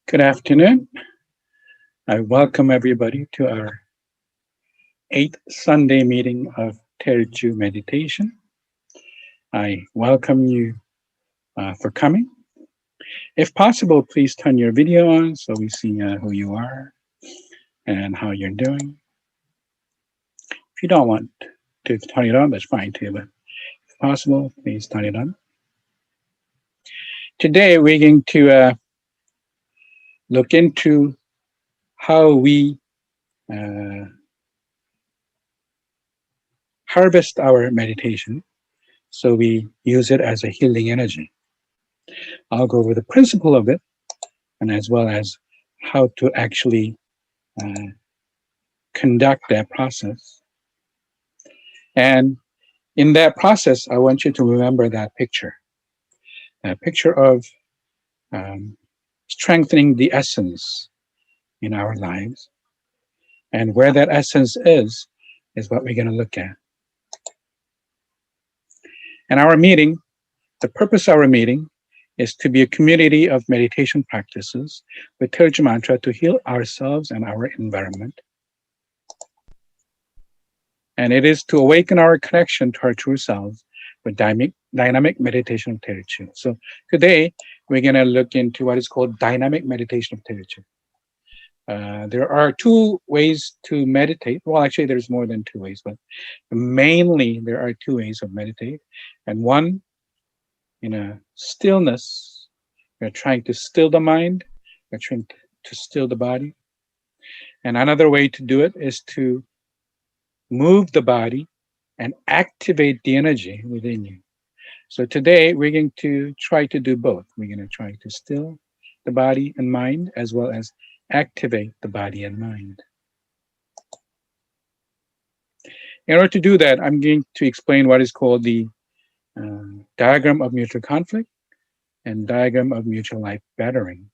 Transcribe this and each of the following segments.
Good afternoon. I welcome everybody to our 8th Sunday meeting of Terechu Meditation. I welcome you for coming. If possible, please turn your video on so we see who you are and how you're doing. If you don't want to turn it on, that's fine too, but if possible, please turn it on. Today, we're going to look into how we harvest our meditation so we use it as a healing energy. I'll go over the principle of it and as well as how to actually conduct that process. And in that process, I want you to remember that picture of strengthening the essence in our lives. And where that essence is what we're going to look at. And our meeting, the purpose of our meeting is to be a community of meditation practices with Terechu Mantra to heal ourselves and our environment. And it is to awaken our connection to our true selves with dynamic meditation of Terechu. So today, we're going to look into what is called dynamic meditation of Terechu. There are two ways to meditate. Well, actually, there's more than two ways, but mainly there are two ways of meditate. And one, in a stillness, we're trying to still the mind, we're trying to still the body. And another way to do it is to move the body and activate the energy within you. So today, we're going to try to do both. We're going to try to still the body and mind as well as activate the body and mind. In order to do that, I'm going to explain what is called the diagram of mutual conflict and diagram of mutual life bettering.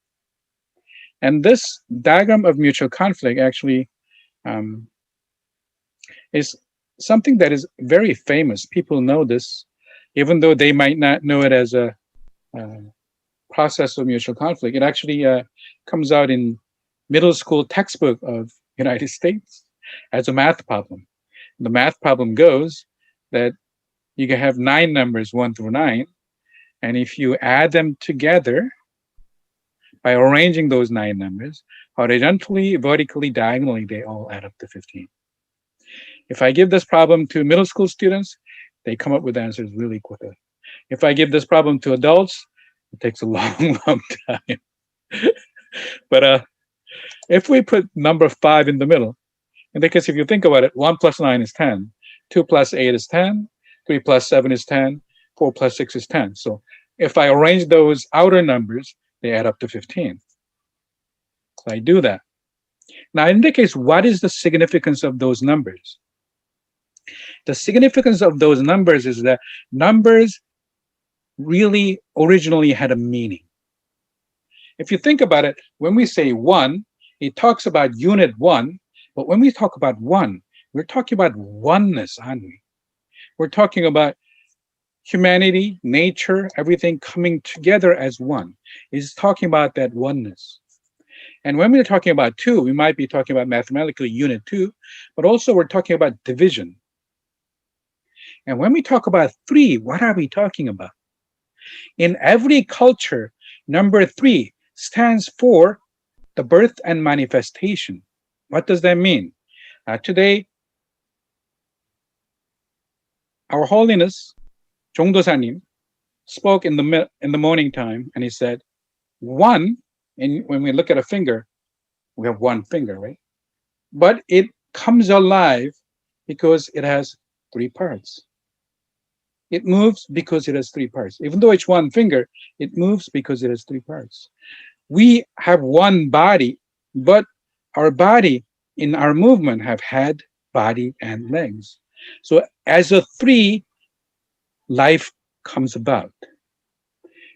And this diagram of mutual conflict actually is something that is very famous. People know this, even though they might not know it as a process of mutual conflict. It actually comes out in middle school textbook of United States as a math problem. The math problem goes that you can have 9 numbers, 1 through 9, and if you add them together by arranging those 9 numbers, horizontally, vertically, diagonally, they all add up to 15. If I give this problem to middle school students, they come up with answers really quickly. If I give this problem to adults, it takes a long, long time. But if we put number 5 in the middle, and because if you think about it, 1 plus 9 is 10, 2 plus 8 is 10, 3 plus 7 is 10, 4 plus 6 is 10. So if I arrange those outer numbers, they add up to 15. So I do that. Now, in this case, what is the significance of those numbers? The significance of those numbers is that numbers really originally had a meaning. If you think about it, when we say 1, it talks about unit 1, but when we talk about 1, we're talking about oneness, aren't we? We're talking about humanity, nature, everything coming together as one. It's talking about that oneness. And when we're talking about 2, we might be talking about mathematically unit 2, but also we're talking about division. And when we talk about 3, what are we talking about? In every culture, number 3 stands for the birth and manifestation. What does that mean? Today, Our Holiness, Jongdosanim, spoke in the morning time, and he said, 1, and when we look at a finger, we have 1 finger, right? But it comes alive because it has 3 parts. It moves because it has 3 parts. Even though it's 1 finger, it moves because it has 3 parts. We have 1 body, but our body in our movement have head, body, and legs. So as a 3, life comes about.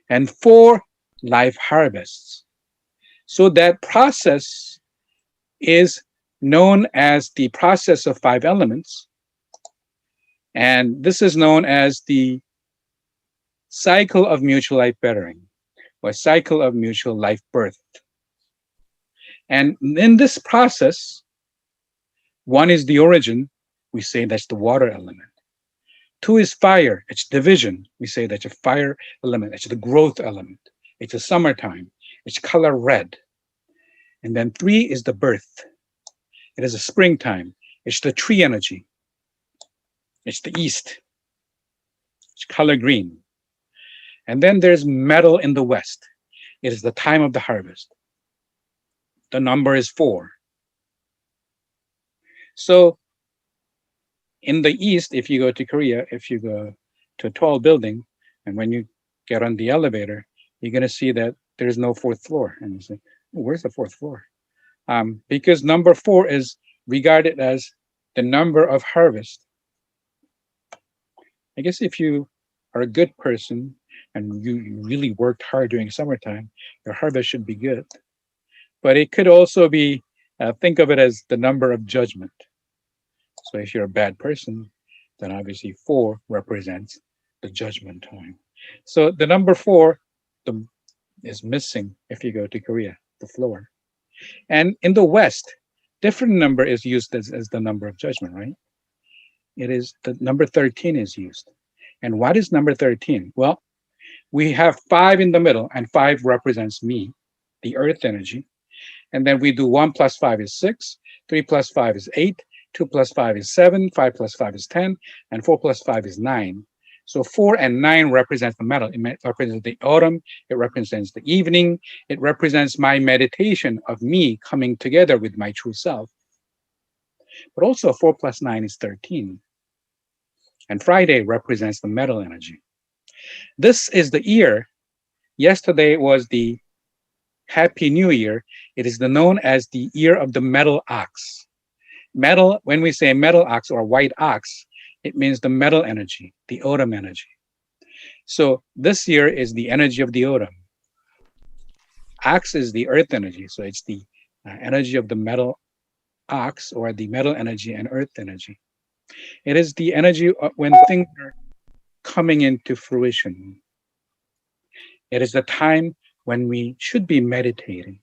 And 4, life harvests. So that process is known as the process of 5 elements. And this is known as the cycle of mutual life bettering. or cycle of mutual life birth. And in this process, one is the origin, we say that's the water element. Two is fire, it's division, we say that's a fire element, it's the growth element, it's a summertime, it's color red. And then three is the birth, it is a springtime, it's the tree energy, it's the east, it's color green. And then there's metal in the west, it is the time of the harvest. The number is 4. So in the east, if you go to Korea, if you go to a tall building, and when you get on the elevator, you're going to see that there's no 4th floor. And you say, oh, where's the 4th floor? Because number 4 is regarded as the number of harvest. I guess if you are a good person and you really worked hard during summertime, your harvest should be good. But it could also be, think of it as the number of judgment. So if you're a bad person, then obviously 4 represents the judgment time. So the number 4 is missing if you go to Korea, the floor. And in the West, different number is used as the number of judgment, right? It is the number 13 is used. And what is number 13? Well, we have 5 in the middle, and 5 represents me, the earth energy. And then we do 1 plus 5 is 6, 3 plus 5 is 8, 2 plus 5 is 7, 5 plus 5 is 10, and 4 plus 5 is 9. So 4 and 9 represents the metal. It represents the autumn. It represents the evening. It represents my meditation of me coming together with my true self. But also 4 plus 9 is 13. And Friday represents the metal energy. This is the year. Yesterday was the Happy New Year. It is known as the year of the metal ox. Metal, when we say metal ox or white ox, it means the metal energy, the autumn energy. So this year is the energy of the autumn. Ox is the earth energy, so it's the energy of the metal ox, or the metal energy and earth energy. It is the energy when things are coming into fruition. It is the time when we should be meditating.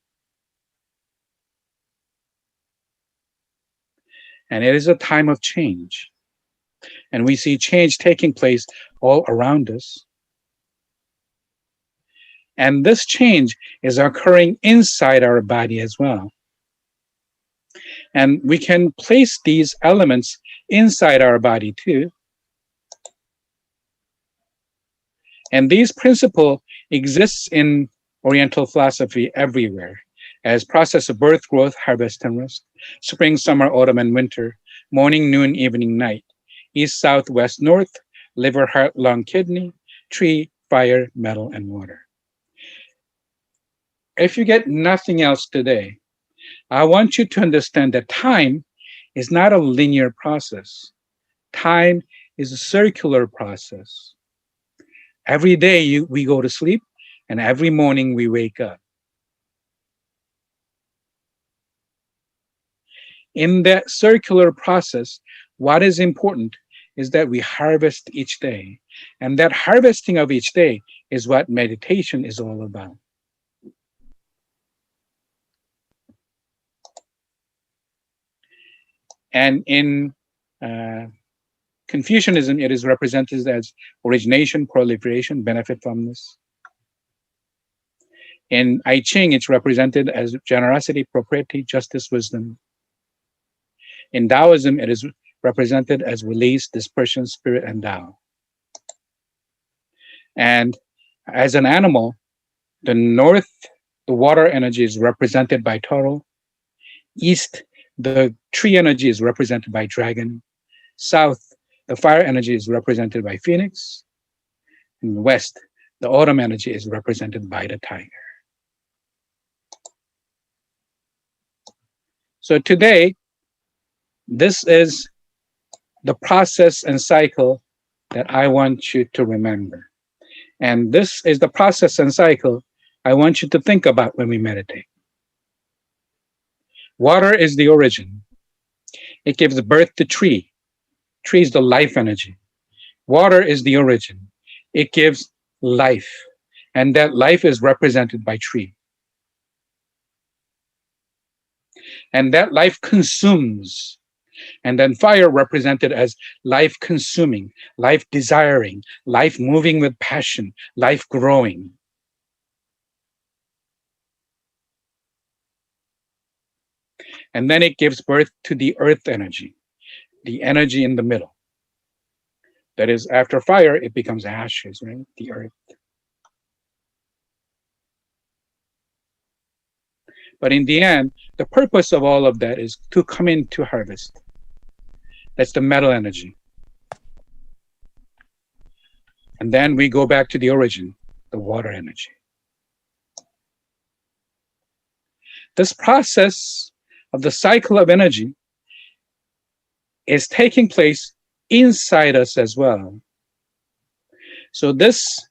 And it is a time of change. And we see change taking place all around us. And this change is occurring inside our body as well. And we can place these elements inside our body too. And these principles exist in Oriental philosophy everywhere, as process of birth, growth, harvest, and rest, spring, summer, autumn, and winter, morning, noon, evening, night, east, south, west, north, liver, heart, lung, kidney, tree, fire, metal, and water. If you get nothing else today, I want you to understand that time is not a linear process. Time is a circular process. Every day we go to sleep, and every morning we wake up. In that circular process, what is important is that we harvest each day. And that harvesting of each day is what meditation is all about. And in Confucianism, it is represented as origination, proliferation, benefit from this. In I Ching, it's represented as generosity, propriety, justice, wisdom. In Taoism, it is represented as release, dispersion, spirit, and Tao. And as an animal, the north, the water energy is represented by Toro. East, the tree energy is represented by dragon. South, the fire energy is represented by phoenix. And west, the autumn energy is represented by the tiger. So today, this is the process and cycle that I want you to remember. And this is the process and cycle I want you to think about when we meditate. Water is the origin. It gives birth to tree. Tree is the life energy. Water is the origin. It gives life. And that life is represented by tree. And that life consumes. And then fire represented as life consuming, life desiring, life moving with passion, life growing. And then it gives birth to the earth energy, the energy in the middle. That is, after fire, it becomes ashes, right? The earth. But in the end, the purpose of all of that is to come into harvest. That's the metal energy. And then we go back to the origin, the water energy. This process of the cycle of energy is taking place inside us as well. So this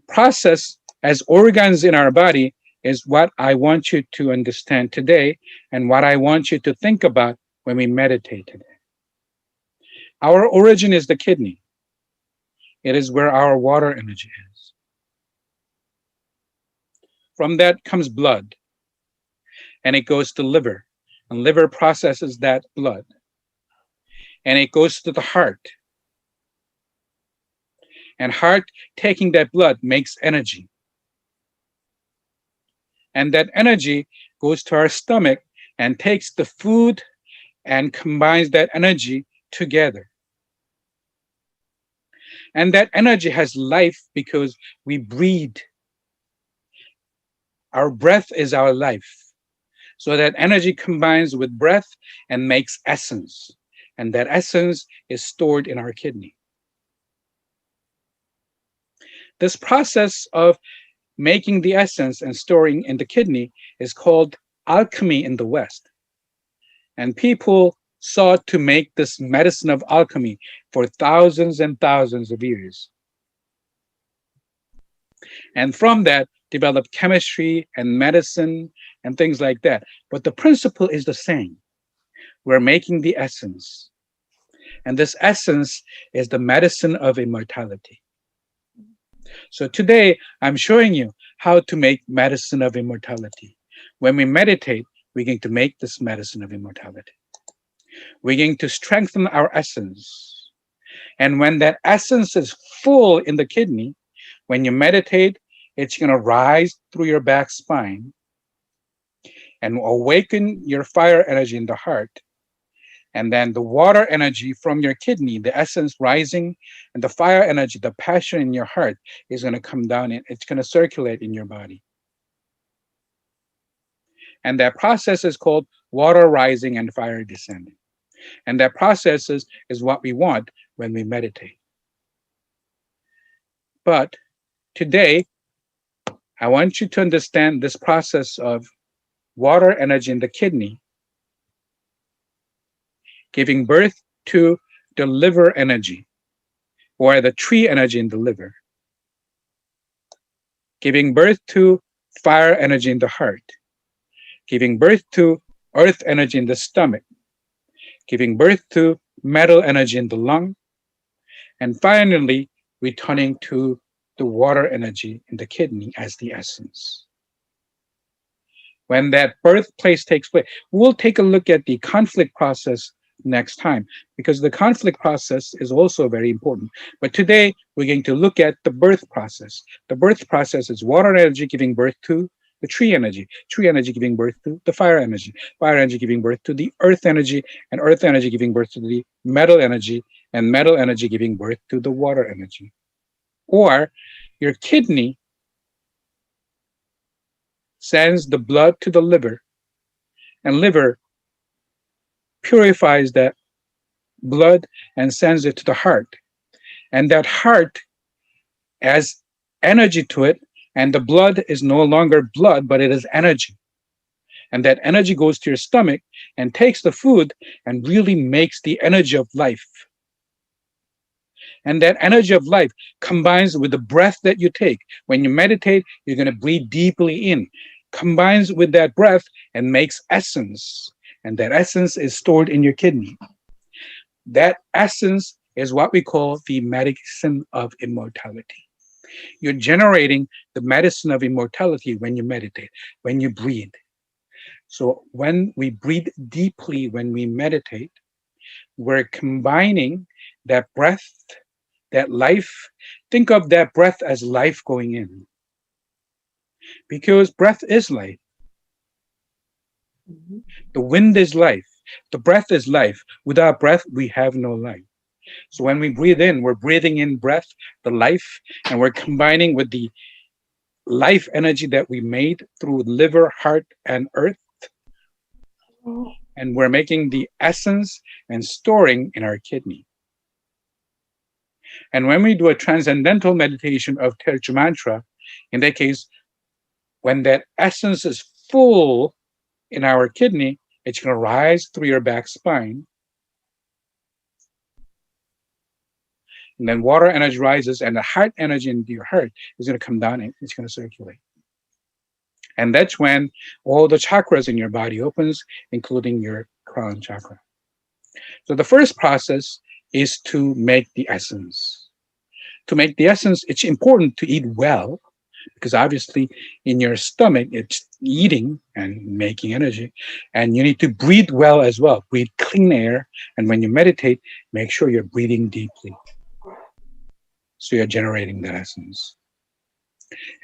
process as organs in our body is what I want you to understand today and what I want you to think about when we meditate today. Our origin is the kidney. It is where our water energy is. From that comes blood, and it goes to liver, and liver processes that blood. And it goes to the heart. And heart, taking that blood, makes energy. And that energy goes to our stomach and takes the food and combines that energy together. And that energy has life because we breathe. Our breath is our life. So that energy combines with breath and makes essence. And that essence is stored in our kidney. This process of making the essence and storing in the kidney is called alchemy in the West. And people sought to make this medicine of alchemy for thousands and thousands of years. And from that, developed chemistry and medicine and things like that. But the principle is the same. We're making the essence. And this essence is the medicine of immortality. So today, I'm showing you how to make medicine of immortality. When we meditate, we're going to make this medicine of immortality. We're going to strengthen our essence. And when that essence is full in the kidney, when you meditate, it's going to rise through your back spine and awaken your fire energy in the heart. And then the water energy from your kidney, the essence rising, and the fire energy, the passion in your heart is going to come down and it's going to circulate in your body. And that process is called water rising and fire descending. And that process is what we want when we meditate. But today, I want you to understand this process of water energy in the kidney giving birth to the liver energy, or the tree energy in the liver, giving birth to fire energy in the heart, giving birth to earth energy in the stomach, giving birth to metal energy in the lung, and finally returning to the water energy in the kidney as the essence. When that birthplace takes place, we'll take a look at the conflict process next time, because the conflict process is also very important. But today, we're going to look at the birth process. The birth process is water energy giving birth to the tree energy giving birth to the fire energy giving birth to the earth energy, and earth energy giving birth to the metal energy, and metal energy giving birth to the water energy. Or your kidney sends the blood to the liver, and liver purifies that blood and sends it to the heart. And that heart has energy to it, and the blood is no longer blood, but it is energy. And that energy goes to your stomach and takes the food and really makes the energy of life. And that energy of life combines with the breath that you take. When you meditate, you're going to breathe deeply in, combines with that breath and makes essence. And that essence is stored in your kidney. That essence is what we call the medicine of immortality. You're generating the medicine of immortality when you meditate, when you breathe. So when we breathe deeply, when we meditate, we're combining that breath, that life. Think of that breath as life going in, because breath is life. Mhm. The wind is life. The breath is life. Without breath, we have no life. So when we breathe in, we're breathing in breath, the life, and we're combining with the life energy that we made through liver, heart, and earth. Oh, And we're making the essence and storing in our kidney. And when we do a transcendental meditation of Terchu Mantra, in that case, when that essence is full in our kidney, it's going to rise through your back spine. And then water energy rises, and the heart energy into your heart is going to come down and it's going to circulate. And that's when all the chakras in your body opens, including your crown chakra. So the first process is to make the essence. To make the essence, it's important to eat well, because obviously in your stomach, it's eating and making energy. And you need to breathe well as well. Breathe clean air. And when you meditate, make sure you're breathing deeply. So you're generating that essence.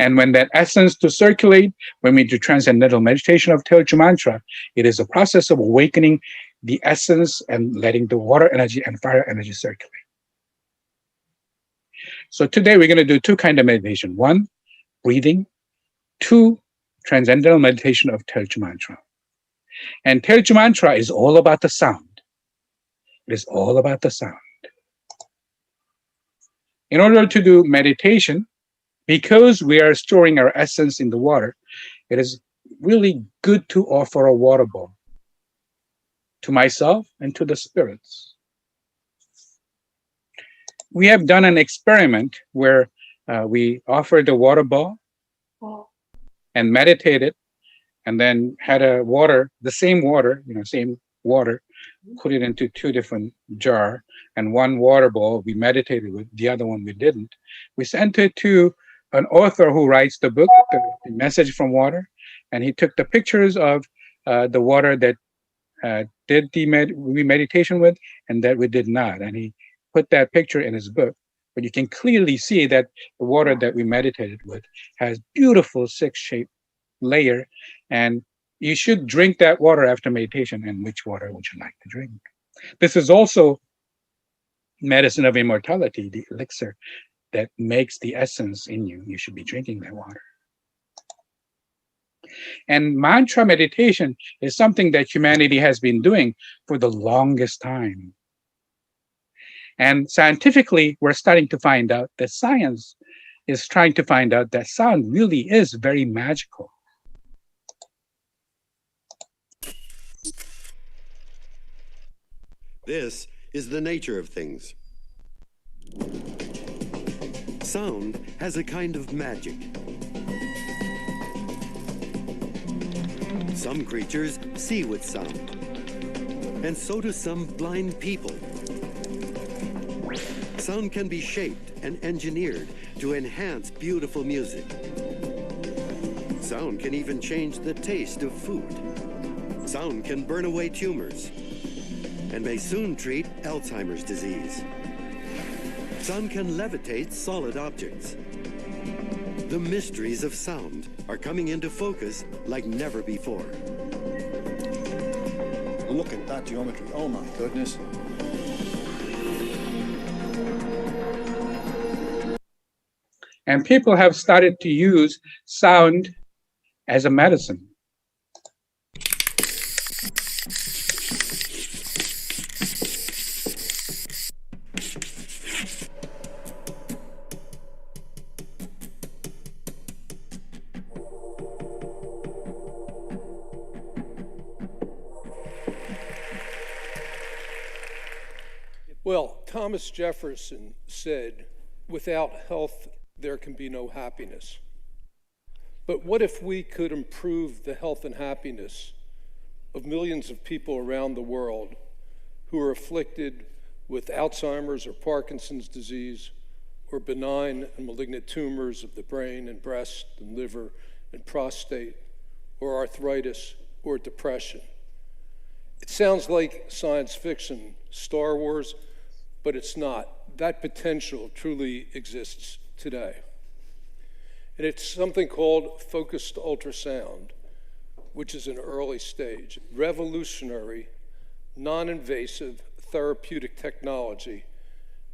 And when that essence to circulate, when we do transcendental meditation of Terchu Mantra, it is a process of awakening the essence and letting the water energy and fire energy circulate. So today we're going to do two kinds of meditation. One, breathing. Two, transcendental meditation of Terchu Mantra. And Terchu Mantra is all about the sound. It is all about the sound. In order to do meditation, because we are storing our essence in the water, it is really good to offer a water bowl to myself and to the spirits. We have done an experiment where we offered the water bowl oh, and meditated, and then had a water, the same water, same water, put it into two different jar, and one water bowl we meditated with, the other one we didn't. We sent it to an author who writes the book, the Message from Water, and he took the pictures of the water that did the meditation with and that we did not, and he put that picture in his book. But you can clearly see that the water that we meditated with has beautiful six-shaped layer, and you should drink that water after meditation. And which water would you like to drink? This is also medicine of immortality, the elixir that makes the essence in you. You should be drinking that water. And mantra meditation is something that humanity has been doing for the longest time. And scientifically, we're starting to find out that science is trying to find out that sound really is very magical. This is the nature of things. Sound has a kind of magic. Some creatures see with sound, and so do some blind people. Sound can be shaped and engineered to enhance beautiful music. Sound can even change the taste of food. Sound can burn away tumors and may soon treat Alzheimer's disease. Sound can levitate solid objects. The mysteries of sound are coming into focus like never before. Look at that geometry. Oh my goodness. And people have started to use sound as a medicine. Well, Thomas Jefferson said, "Without health, there can be no happiness." But what if we could improve the health and happiness of millions of people around the world who are afflicted with Alzheimer's or Parkinson's disease or benign and malignant tumors of the brain and breast and liver and prostate, or arthritis or depression. It sounds like science fiction, Star Wars, but it's not. That potential truly exists today. And it's something called focused ultrasound, which is an early stage, revolutionary, non-invasive therapeutic technology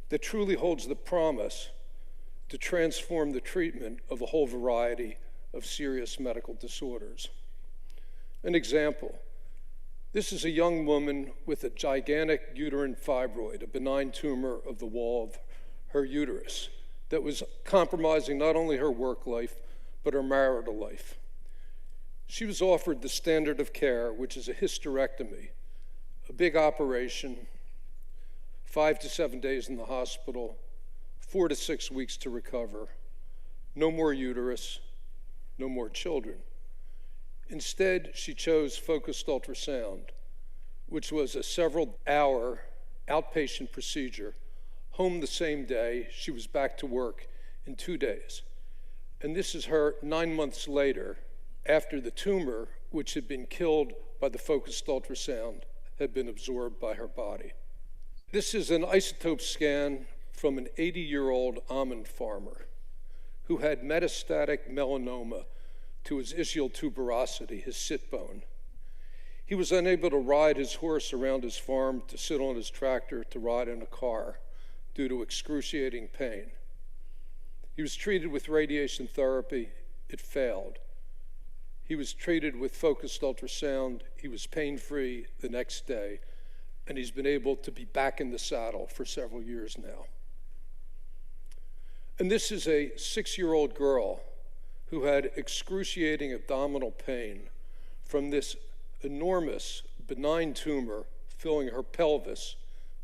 that truly holds the promise to transform the treatment of a whole variety of serious medical disorders. An example, this is a young woman with a gigantic uterine fibroid, a benign tumor of the wall of her uterus that was compromising not only her work life, but her marital life. She was offered the standard of care, which is a hysterectomy, a big operation, 5 to 7 days in the hospital, 4 to 6 weeks to recover, no more uterus, no more children. Instead, she chose focused ultrasound, which was a several-hour outpatient procedure. Home the same day, she was back to work in 2 days. And this is her 9 months later, after the tumor, which had been killed by the focused ultrasound, had been absorbed by her body. This is an isotope scan from an 80-year-old almond farmer who had metastatic melanoma to his ischial tuberosity, his sit bone. He was unable to ride his horse around his farm, to sit on his tractor, to ride in a car due to excruciating pain. He was treated with radiation therapy. It failed. He was treated with focused ultrasound. He was pain-free the next day, and he's been able to be back in the saddle for several years now. And this is a 6-year-old girl who had excruciating abdominal pain from this enormous benign tumor filling her pelvis,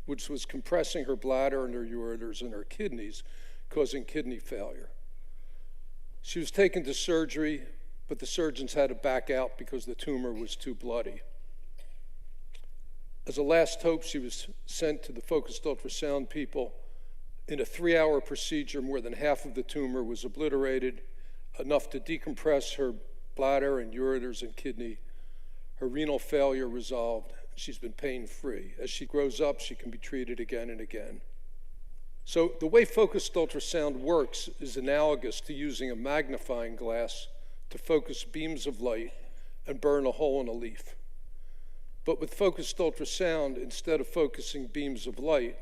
which was compressing her bladder and her ureters and her kidneys, causing kidney failure. She was taken to surgery, but the surgeons had to back out because the tumor was too bloody. As a last hope, she was sent to the focused ultrasound people. In a 3-hour procedure, more than half of the tumor was obliterated, enough to decompress her bladder and ureters and kidney. Her renal failure resolved. She's been pain-free. As she grows up, she can be treated again and again. So the way focused ultrasound works is analogous to using a magnifying glass to focus beams of light and burn a hole in a leaf. But with focused ultrasound, instead of focusing beams of light,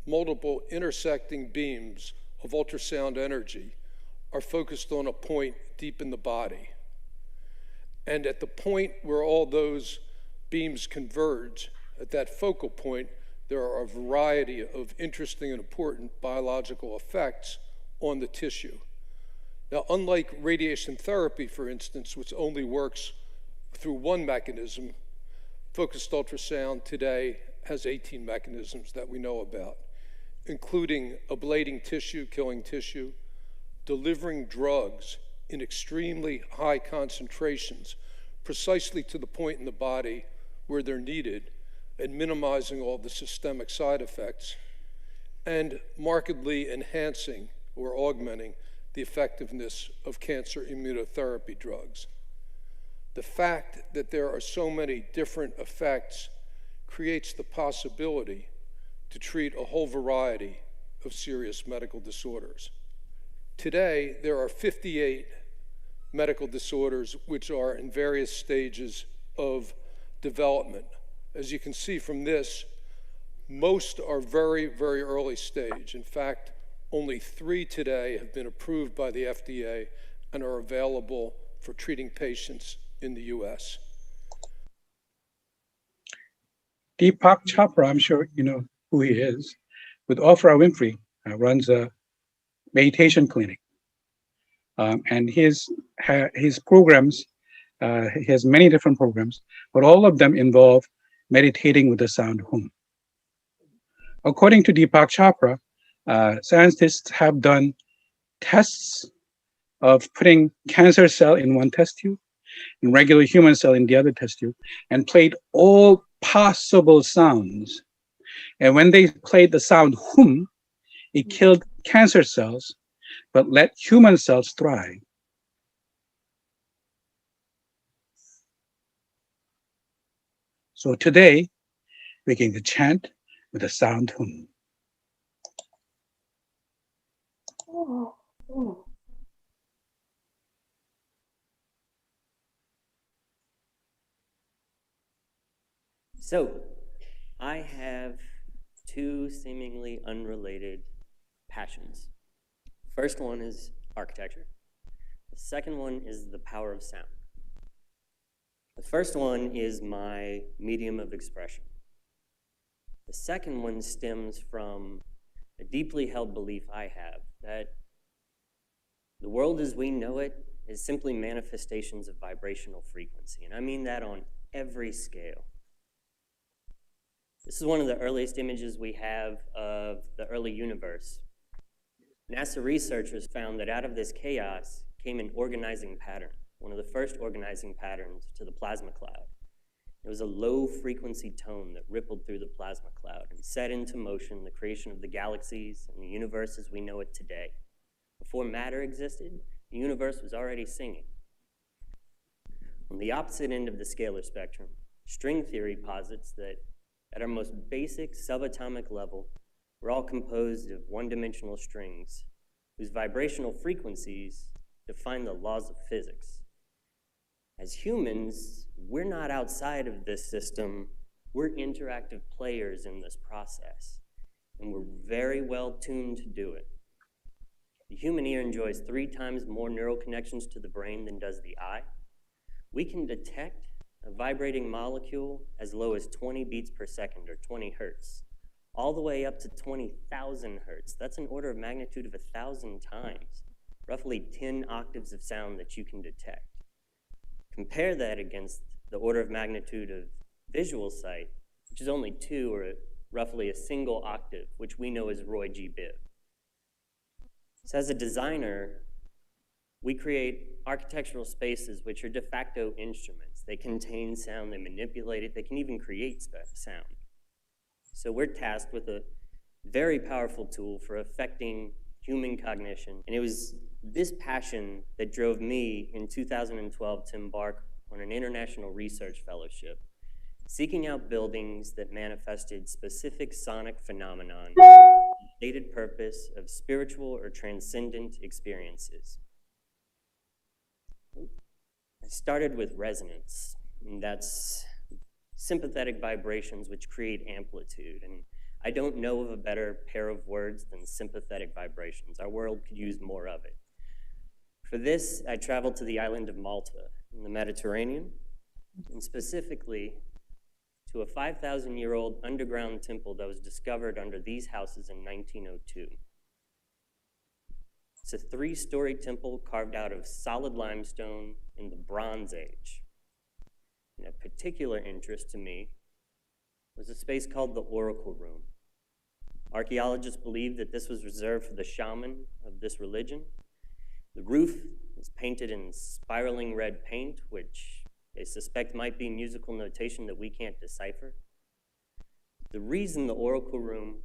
multiple intersecting beams of ultrasound energy are focused on a point deep in the body. And at the point where all those beams converge, at that focal point, there are a variety of interesting and important biological effects on the tissue. Now, unlike radiation therapy, for instance, which only works through one mechanism, focused ultrasound today has 18 mechanisms that we know about, including ablating tissue, killing tissue, delivering drugs in extremely high concentrations, precisely to the point in the body where they're needed, and minimizing all the systemic side effects, and markedly enhancing or augmenting the effectiveness of cancer immunotherapy drugs. The fact that there are so many different effects creates the possibility to treat a whole variety of serious medical disorders. Today, there are 58 medical disorders which are in various stages of development. As you can see from this, most are very, very early stage. In fact, only 3 today have been approved by the FDA and are available for treating patients in the US. Deepak Chopra, I'm sure you know who he is, with Oprah Winfrey, runs a meditation clinic. And his programs, he has many different programs, but all of them involve meditating with the sound hum. According to Deepak Chopra, scientists have done tests of putting cancer cell in one test tube and regular human cell in the other test tube and played all possible sounds. And when they played the sound hum, it killed cancer cells, but let human cells thrive. So today, we're going to chant with a sound hum. Oh, oh. So, I have two seemingly unrelated passions. First one is architecture. The second one is the power of sound. The first one is my medium of expression. The second one stems from a deeply held belief I have that the world as we know it is simply manifestations of vibrational frequency, and I mean that on every scale. This is one of the earliest images we have of the early universe. NASA researchers found that out of this chaos came an organizing pattern, one of the first organizing patterns to the plasma cloud. It was a low frequency tone that rippled through the plasma cloud and set into motion the creation of the galaxies and the universe as we know it today. Before matter existed, the universe was already singing. On the opposite end of the scalar spectrum, string theory posits that at our most basic subatomic level, we're all composed of one-dimensional strings whose vibrational frequencies define the laws of physics. As humans, we're not outside of this system. We're interactive players in this process, and we're very well tuned to do it. The human ear enjoys 3 times more neural connections to the brain than does the eye. We can detect a vibrating molecule as low as 20 beats per second, or 20 hertz, all the way up to 20,000 hertz. That's an order of magnitude of 1,000 times, roughly 10 octaves of sound that you can detect. Compare that against the order of magnitude of visual sight, which is only 2, or roughly a single octave, which we know as Roy G. Biv. So as a designer, we create architectural spaces which are de facto instruments. They contain sound, they manipulate it, they can even create sound. So we're tasked with a very powerful tool for affecting human cognition. And it was this passion that drove me in 2012 to embark on an international research fellowship, seeking out buildings that manifested specific sonic phenomenon, stated purpose of spiritual or transcendent experiences. I started with resonance, and that's sympathetic vibrations which create amplitude. And I don't know of a better pair of words than sympathetic vibrations. Our world could use more of it. For this, I traveled to the island of Malta in the Mediterranean, and specifically to a 5,000-year-old underground temple that was discovered under these houses in 1902. It's a 3-story temple carved out of solid limestone in the Bronze Age. And of particular interest to me was a space called the Oracle Room. Archaeologists believe that this was reserved for the shaman of this religion. The roof is painted in spiraling red paint, which they suspect might be musical notation that we can't decipher. The reason the Oracle Room,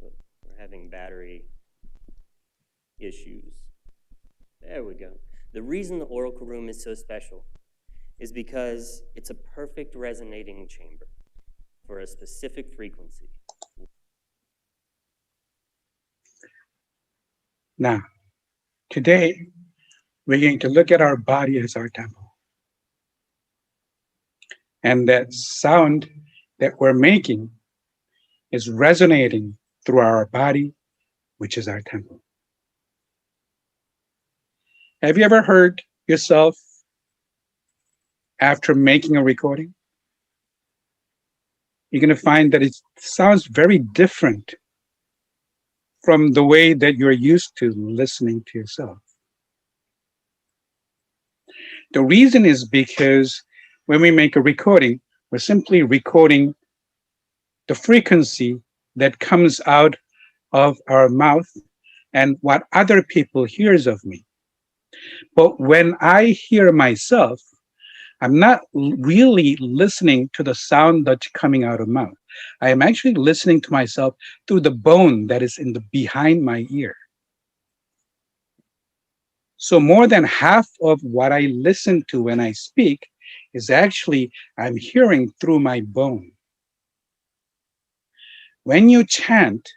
we're having battery issues. There we go. The reason the Oracle Room is so special is because it's a perfect resonating chamber for a specific frequency. Now, today, we're going to look at our body as our temple. And that sound that we're making is resonating through our body, which is our temple. Have you ever heard yourself after making a recording? You're going to find that it sounds very different from the way that you're used to listening to yourself. The reason is because when we make a recording, we're simply recording the frequency that comes out of our mouth and what other people hears of me. But when I hear myself, I'm not really listening to the sound that's coming out of mouth. I am actually listening to myself through the bone that is in the behind my ear. So more than half of what I listen to when I speak is actually I'm hearing through my bone. When you chant,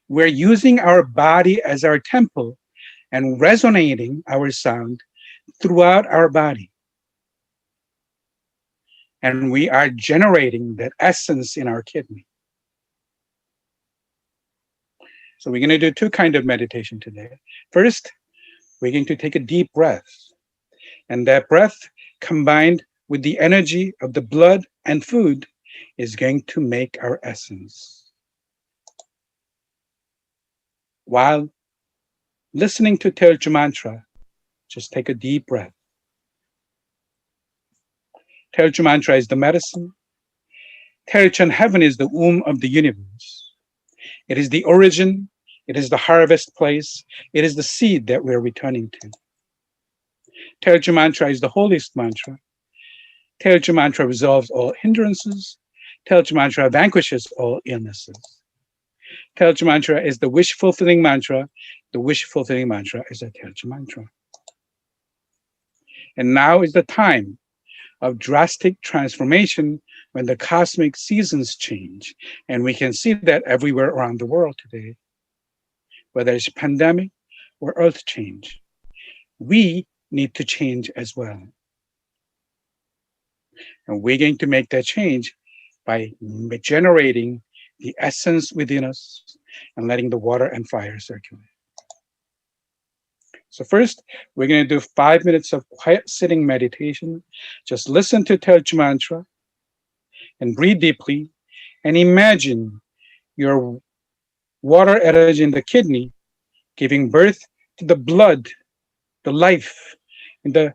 we're using our body as our temple and resonating our sound throughout our body. And we are generating that essence in our kidney. So we're going to do two kinds of meditation today. First, we're going to take a deep breath. And that breath combined with the energy of the blood and food is going to make our essence. While listening to Teochew mantra, just take a deep breath. Teochew mantra is the medicine. Teochew heaven is the womb of the universe. It is the origin. It is the harvest place. It is the seed that we're returning to. Teochew mantra is the holiest mantra. Teochew mantra resolves all hindrances. Teochew mantra vanquishes all illnesses. Teochew mantra is the wish-fulfilling mantra. The wish-fulfilling mantra is a Teochew mantra. And now is the time of drastic transformation when the cosmic seasons change. And we can see that everywhere around the world today, whether it's pandemic or earth change. We need to change as well. And we're going to make that change by generating the essence within us and letting the water and fire circulate. So first, we're going to do 5 minutes of quiet sitting meditation. Just listen to Teochew mantra and breathe deeply and imagine your water energy in the kidney giving birth to the blood, the life, and the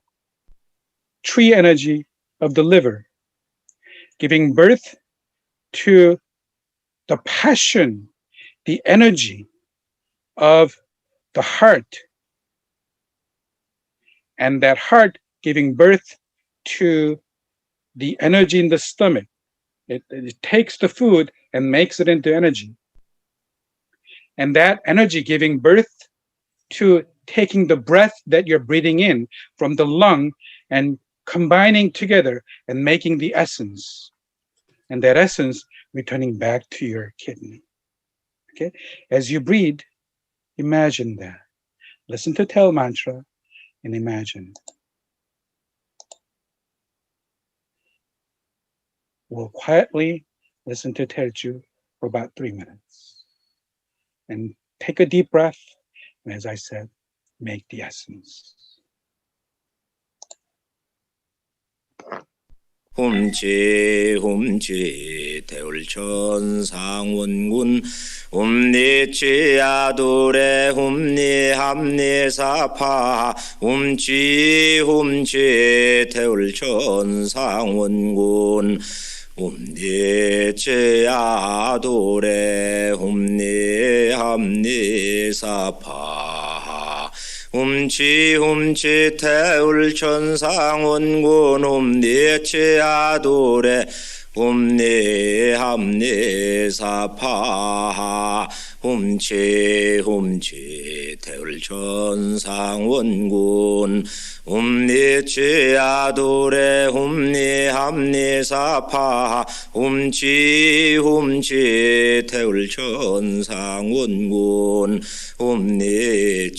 tree energy of the liver, giving birth to the passion, the energy of the heart, and that heart giving birth to the energy in the stomach. It takes the food and makes it into energy. And that energy giving birth to taking the breath that you're breathing in from the lung and combining together and making the essence. And that essence returning back to your kidney. Okay? As you breathe, imagine that. Listen to Teochew mantra and imagine. We'll quietly listen to Teochew for about 3 minutes. And take a deep breath, and as I said, make the essence. 훔치 대울천상원군 훔니치아도레 훔니함니사파 훔치 대울천상원군 훔니치아도레 훔니함니사파 훔치 태울천상원군 훔니치아도레 훔니함니사파 훔치 태울천상원군 훔니치아도레 훔니함니사파 훔치 태울천상원군 훔니치아도레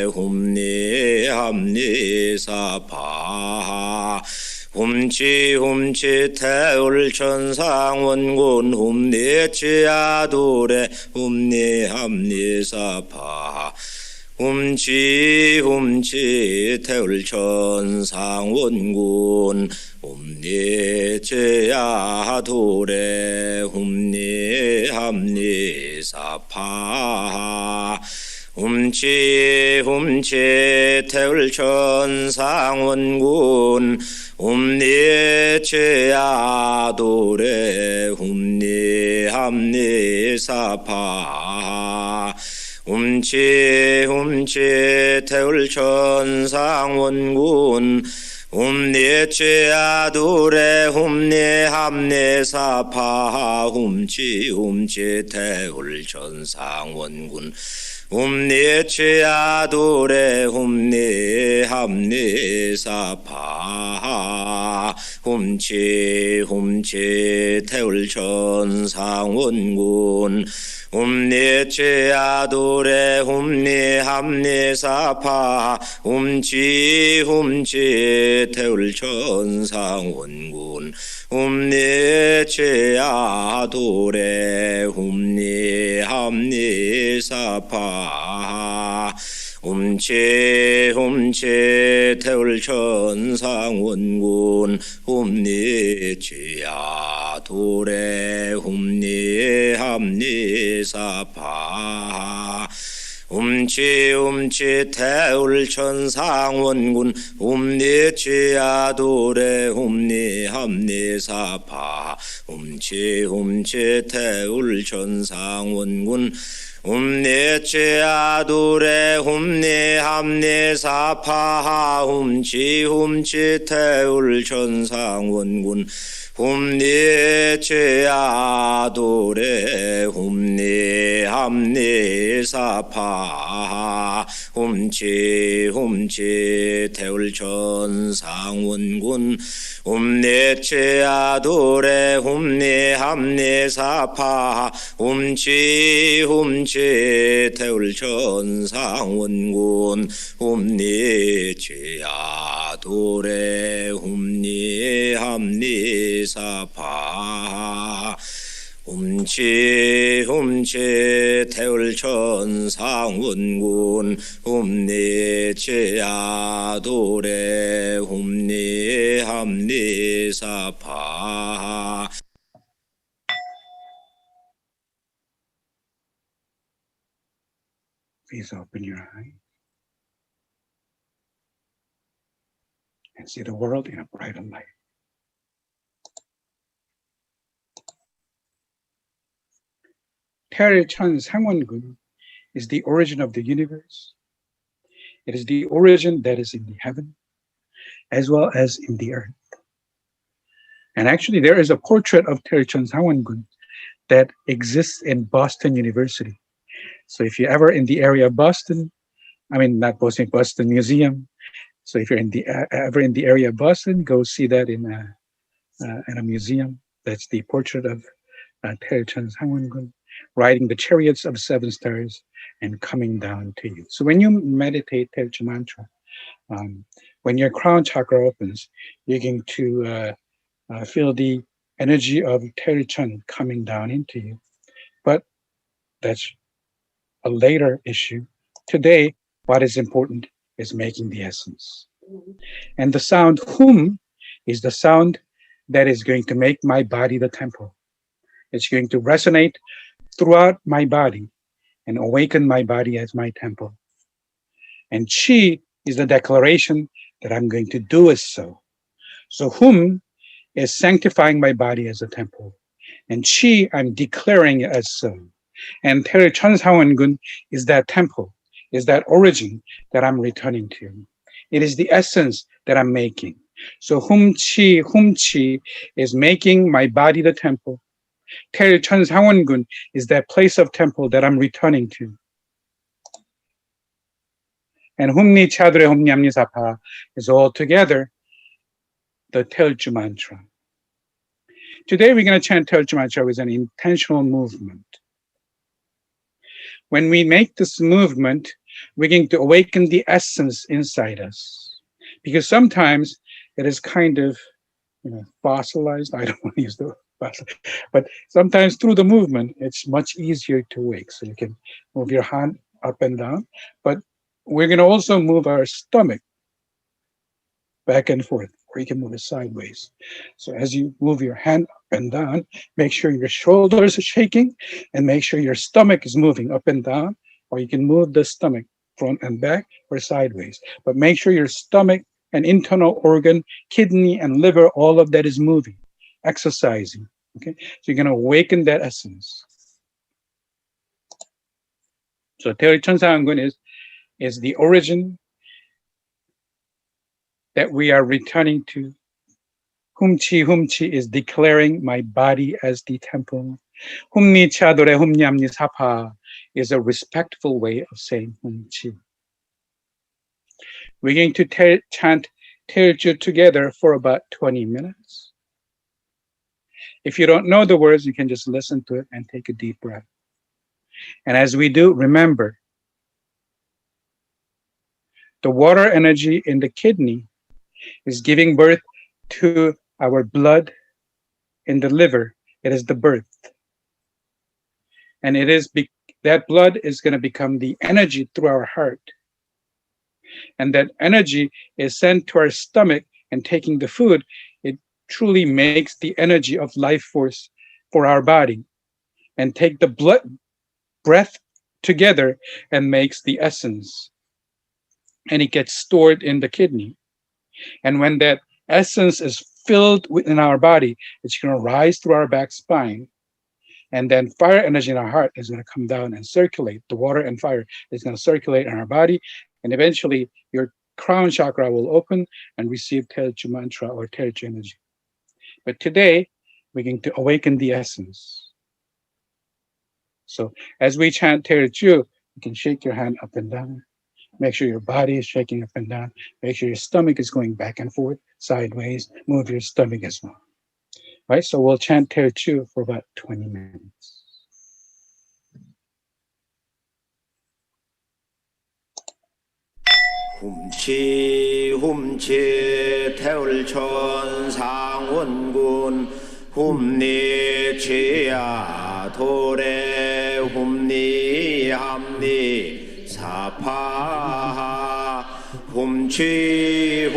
훔니함니사파 훔치 태울천상원군 훔니치아도레 훔니함니사파 훔치 태울천상원군 훔니치아도레 훔니함니사파 훔치 태울천상원군 훔니치아도레 훔니함니사파 훔치 훔치 태울천상원군 훔니치 아두레 훔니 함니 사파 훔치 태울천상원군 훔니치 아두레 훔니 함니 사파 훔치 태울천상원군 훔니치 아두레 훔니 함니 사파 훔치 태울천상원군 훔니치 아두레 훔니 함니 사파 훔치 태울천상원군 훔니치 아두레 훔니 함니 사파 훔치 태울천상원군 훔니치 아두레 훔니 함니 사파 훔치 태울천상원군 훔니치 아두레 훔니 함니 사파 훔치 태울천상원군 훔니치 아두레 훔니 함니 사파 훔치 태울천상원군 훔니치 아두레 훔니 함니 사파 훔치 태울천상원군 훔니치 아두레 훔니 함니 사파 훔치 태울천상원군 훔니치 아두레 훔니 함니 사파 Please open your eyes and see the world in a brighter light. 태일천상원군 is the origin of the universe. It is the origin that is in the heaven as well as in the earth. And actually there is a portrait of 태일천상원군 that exists in Boston University. So if you're ever in the area of Boston, not Boston, Boston Museum. So if you're ever in the area of Boston, go see that in a museum. That's the portrait of 태일천상원군 riding the chariots of 7 stars and coming down to you. So when you meditate Tailcha mantra, when your crown chakra opens, you're going to feel the energy of Tailchan coming down into you. But that's a later issue. Today, what is important is making the essence. And the sound hum is the sound that is going to make my body the temple. It's going to resonate throughout my body and awaken my body as my temple. And chi is the declaration that I'm going to do as so. So hum is sanctifying my body as a temple. And chi, I'm declaring it as so. And 태일천상원군 is that temple, is that origin that I'm returning to. It is the essence that I'm making. So hum chi is making my body the temple. 태일천상원군 is that place of temple that I'm returning to. And humni chadre humnyamni sapa is all together the Tailcha mantra. Today we're going to chant Tailcha mantra with an intentional movement. When we make this movement, we're going to awaken the essence inside us. Because sometimes it is kind of, fossilized. I don't want to use the word fossil, but sometimes through the movement, it's much easier to wake. So you can move your hand up and down, but we're going to also move our stomach back and forth, or you can move it sideways. So as you move your hand up and down, make sure your shoulders are shaking and make sure your stomach is moving up and down, or you can move the stomach front and back or sideways. But make sure your stomach and internal organ, kidney and liver, all of that is moving, exercising. Okay, so you're going to awaken that essence. So Teolcheonsangun is the origin that we are returning to. Humchi is declaring my body as the temple. Humni chadore humnyamni sapa is a respectful way of saying Humchi. We're going to chant Teolchu together for about 20 minutes. If you don't know the words, you can just listen to it and take a deep breath. And as we do, remember, the water energy in the kidney is giving birth to our blood in the liver. It is the birth. And that blood is going to become the energy through our heart. And that energy is sent to our stomach, and taking the food, it truly makes the energy of life force for our body. And take the breath together and makes the essence. And it gets stored in the kidney. And when that essence is filled within our body, it's going to rise through our back spine. And then fire energy in our heart is going to come down and circulate. The water and fire is going to circulate in our body. And eventually your crown chakra will open and receive Teolchu mantra or Teolchu energy. But today, we're going to awaken the essence. So as we chant Teolchu, you can shake your hand up and down. Make sure your body is shaking up and down. Make sure your stomach is going back and forth, sideways. Move your stomach as well. Right? So we'll chant Teolchu for about 20 minutes. 훔치 태울천 상원군 훔니 취야 도래 훔니 함니 사파 훔치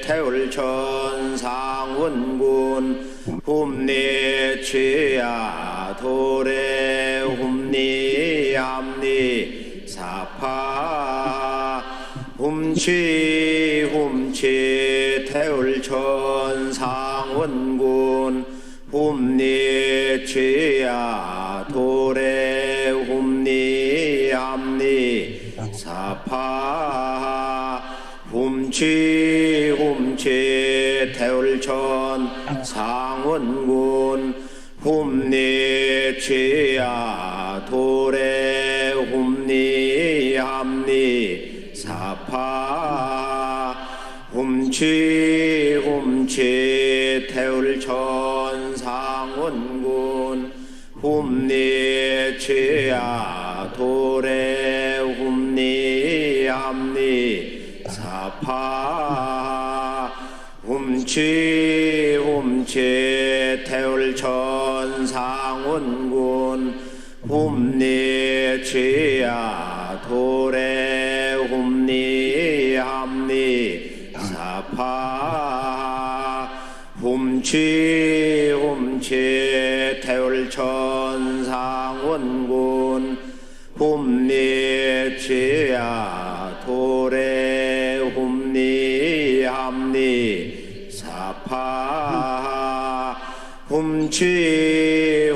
태울천 상원군 훔니 취야 도래 훔니 함니 사파 훔치 태울천 상원군 훔니 취야 도래 훔니 함니 사파 훔치 태울천 상원군 훔니 취야 도래 훔니 함니 사파 훔치 태울천 상원군 훔니 취야 도래 훔니 함니 사파 훔치 태울천 상원군 훔니 취야 도래 훔니 함니 사파 훔치 태울천 상원군 훔니 취야 도래 훔니 함니 사파 훔치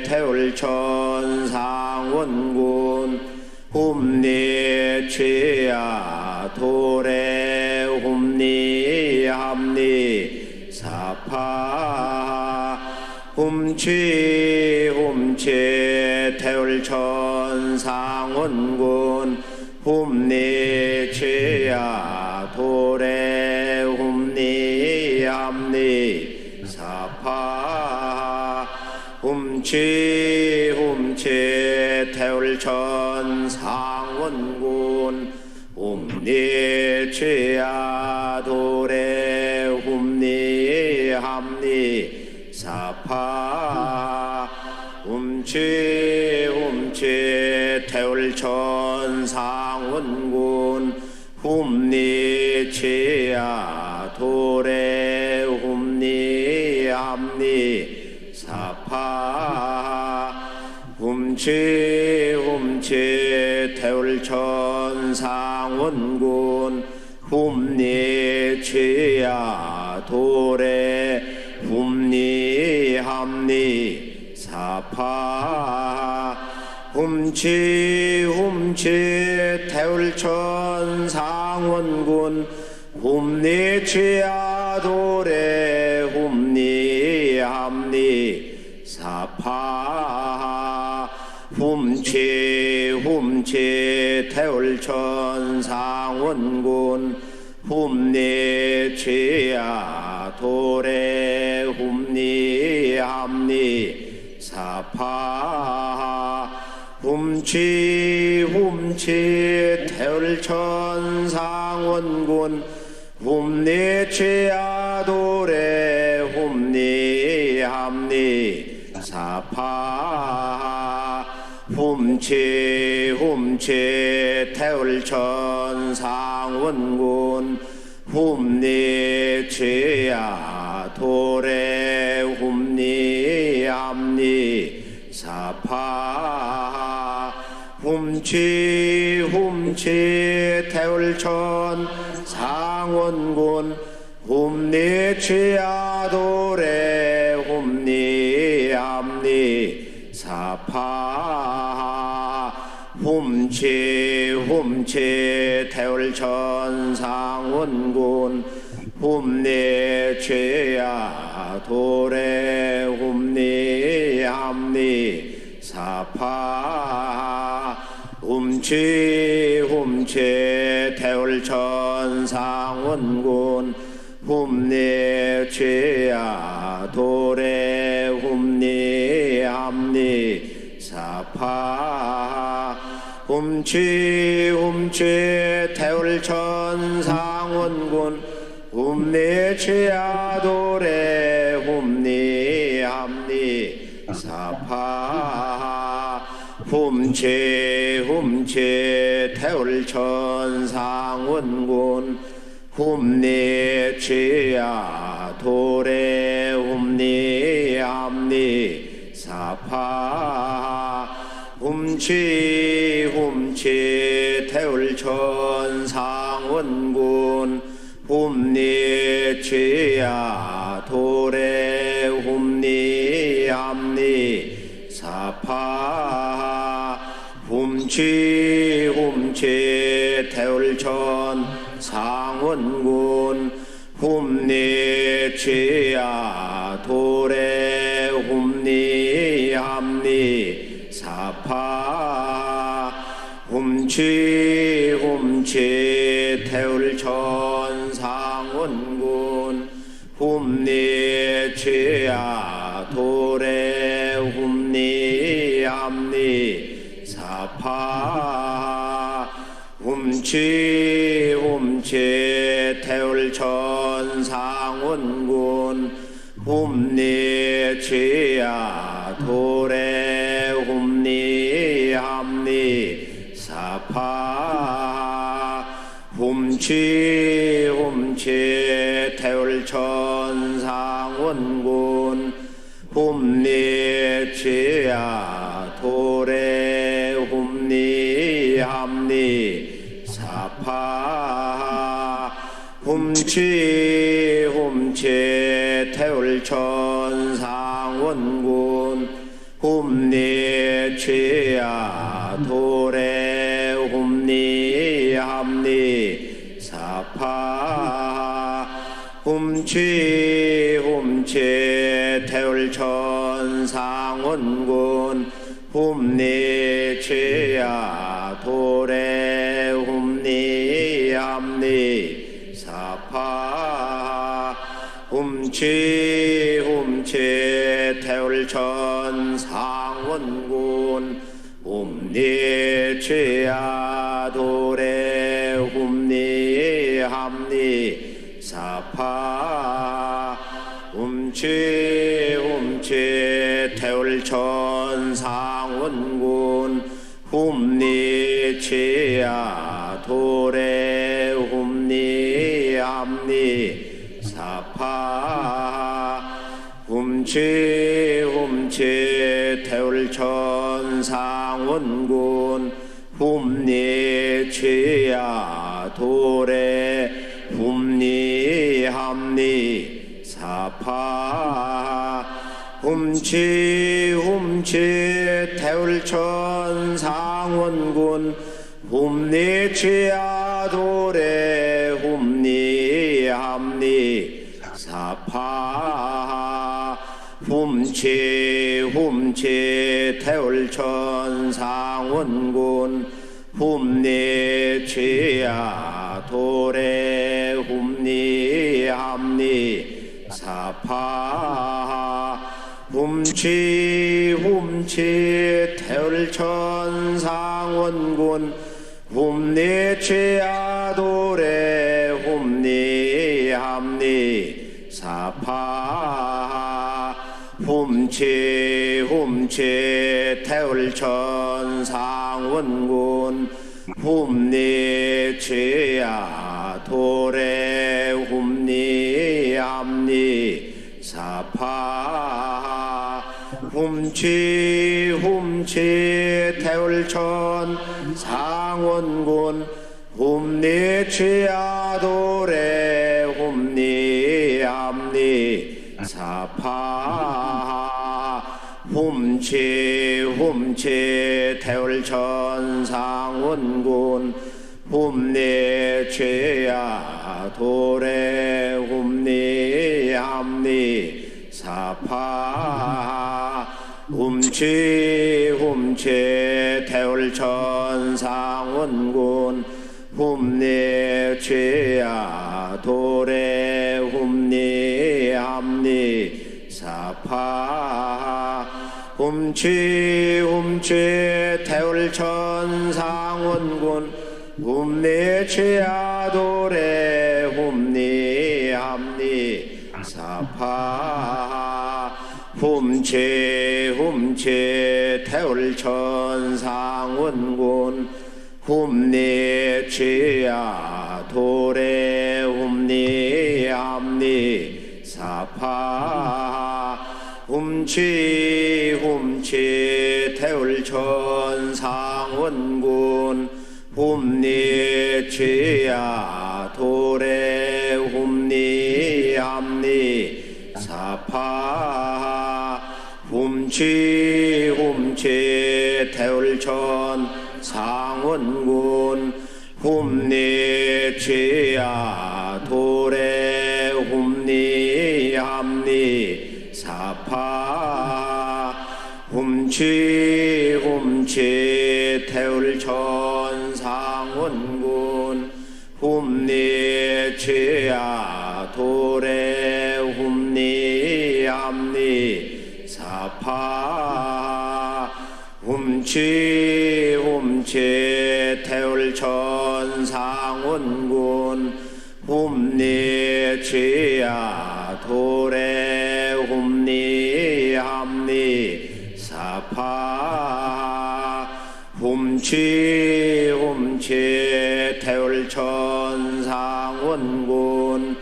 태울천 상원군 훔니 취야 도래 훔니 함니 사파 훔치 태울천 상원군 훔니 취야 도래 훔니 함니 사파 훔치 태울천 상원군 훔니 취야 도래 훔니 함니 사파 훔치 태울천 상원군 훔니 취야 도래 훔니 함니 사파 훔치 태울천 상원군 훔니 취야 도래 훔니 함니 사파 훔치 훔치 태울천 상원군 훔니 취야도래 훔니 함니 사파 훔치 훔치 태울천 상원군 훔니 취야도래 훔니 함니 사파 훔치 훔치 태울천 상원군 훔니 취야도래 훔니 함니 사파 훔치 훔치 태울천 상원군 훔니 취야도래 훔니 함니 사파 훔치 훔치 태울천 상원군 훔니 취야도래 훔니 함니 사파 훔치 훔치 태울천 상원군 훔니 취야도래 훔니 함니 사파 훔치 훔치 태울천 상원군 훔니 취야도래 훔니 함니 사파 훔치 훔치 태울천 상원군 훔니 취야도래 훔니 함니 사파 훔치 훔치 태울천 상원군 훔니 취야도래 훔니 함니 사파 훔치 훔치 태울천 상원군 훔니 취야도래 훔니 함니 사파 훔치 훔치 태울천 상원군 훔니 취야도래 훔니 함니 사파 훔치 훔치 태울천 상원군 훔니 취야도래 훔니 함니 사파 훔치 훔치 태울천 상원군 훔니 취야도래 훔니 함니 사파 훔치 훔치 태울천 상원군 훔니 취야도래 훔니 함니 사파 훔치 훔치 태울천 상원군 훔니 취야도래 훔니 함니 사파 훔치 훔치 태울천 상원군 훔니 취야도래 훔니 함니 사파 훔치 훔치 태울천 상원군 훔니 취야도래 훔니 함니 사파 훔치 훔치 태울천 상원군 훔니 취야도래 훔니 함니 사파 훔치 훔치 태울천 상원군 훔니 취야도래 훔니 함니 사파 훔치 훔치 태울천 상원군 훔니 취야 도래 훔니 함니 사파 훔치 태울천 상원군 훔니 취야 도래 훔니 함니 사파 훔치 태울천 상원군 훔니 취야 도래 훔니 함니 사파 훔치 태울천 상원군 훔니 취야 도래 훔니 함니 사파 훔치 태울천 상원군 훔니 취야 도래 훔니 함니 사파 훔치 태울천 상원군 훔니 취야 도래 훔니 함니 사파 훔치 태울천 상원군 훔니 취야 도래 훔니 함니 사파 훔치 태울천 상원군 훔니 취야 도래 훔니 함니 사파 훔치 태울천 상원군 훔니 취야 도래 훔니 함니 사파 훔치 태울천 상원군 훔니 취야 도래 훔니 함니 사파 훔치 태울천 상원군 훔니 취야 도래 훔니 함니 사파 훔치 태울천 상원군 훔니 취야 도래 훔니 함니 사파 훔치 태울천 상원군 훔니 취야 도래 훔니 함니 사파 훔치 태울천 상원군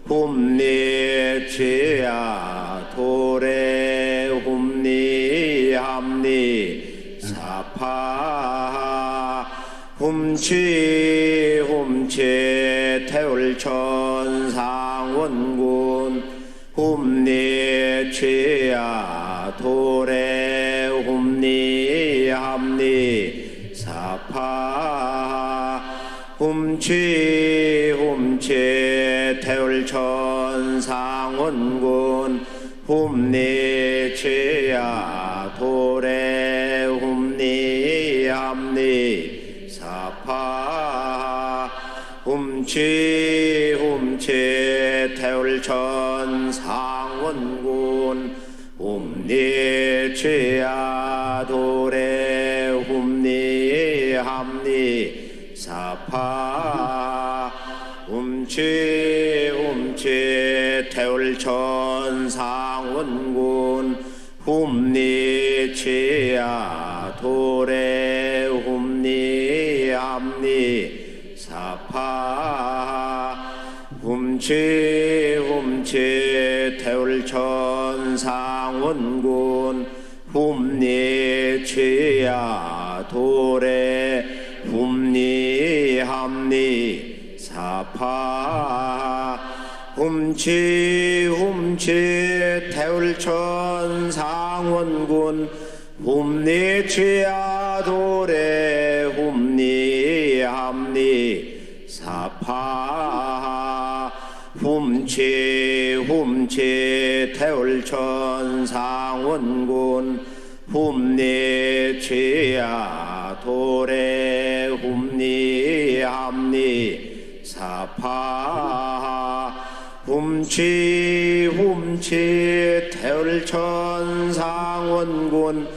훔니 취야 도래 훔니 함니 사파 훔치 태울천 상원군 훔니 취야 도래 훔니 함니 사파 훔치 태울천 상원군 훔니 취야 도래 훔니 함니 사파 훔치 태울천 상원군 훔니 취야 도래 훔니 함니 사파 훔치 태울천 상원군 훔니 취야 도래 훔니 함니 사파 훔치 태울천 상원군 훔니 취야 도래 훔니 함니 사파 훔치 태울천 상원군 훔니 취야 최야 도래 훔니 함니 사파 훔치 태울천 상원군 훔니 최야 도래 훔니 함니 사파 훔치 태울천 상원군